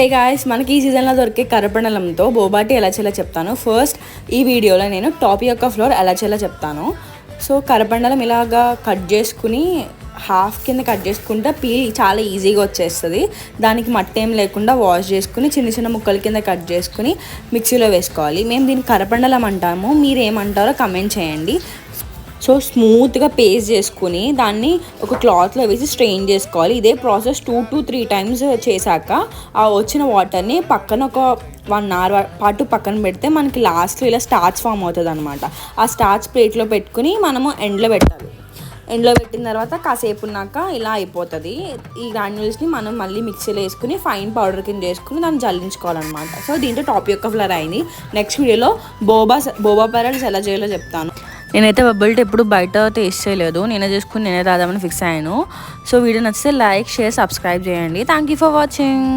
Hey guys, మనకి ఈ సీజన్లో దొరికే కరపండలంతో బోబాటి ఎలా చేయాలో చెప్తాను. ఫస్ట్ ఈ వీడియోలో నేను టాపియోకా ఫ్లోర్ ఎలా చేయాలో చెప్తాను. సో కరపండలం ఇలాగా కట్ చేసుకుని హాఫ్ కింద కట్ చేసుకుంటే పీల్ చాలా ఈజీగా వచ్చేస్తుంది. దానికి మట్టి ఏం లేకుండా వాష్ చేసుకుని చిన్న చిన్న ముక్కల కింద కట్ చేసుకుని మిక్సీలో వేసుకోవాలి. మేము దీన్ని కరపండలం అంటాము, మీరు ఏమంటారో కమెంట్ చేయండి. సో స్మూత్గా పేస్ట్ చేసుకుని దాన్ని ఒక క్లాత్లో వేసి స్ట్రెయిన్ చేసుకోవాలి. ఇదే ప్రాసెస్ 2 to 3 times చేశాక ఆ వచ్చిన వాటర్ని పక్కన ఒక 1 hour పాటు పక్కన పెడితే మనకి లాస్ట్లో ఇలా స్టార్చ్ ఫామ్ అవుతుంది అనమాట. ఆ స్టార్చ్ ప్లేట్లో పెట్టుకుని మనము ఎండ్లో పెట్టాలి. ఎండ్లో పెట్టిన తర్వాత కాసేపు ఉన్నాక ఇలా అయిపోతుంది. ఈ గ్రాన్యూల్స్ని మనం మళ్ళీ మిక్సీలో వేసుకుని ఫైన్ పౌడర్ కింద చేసుకుని దాన్ని జల్లించుకోవాలన్నమాట. సో దీంట్లో టాపియోకా ఫ్లోర్ అయింది. నెక్స్ట్ వీడియోలో బోబా పెరల్స్ ఎలా చేయాలో చెప్తాను. నేనైతే బబుల్ టీ ఎప్పుడు బయట టేస్ట్ చేయలేదు, నేనే చేసుకుని నేనే రాదామని ఫిక్స్ అయ్యాను. సో వీడియో నచ్చితే లైక్, షేర్, సబ్స్క్రైబ్ చేయండి. Thank you for watching.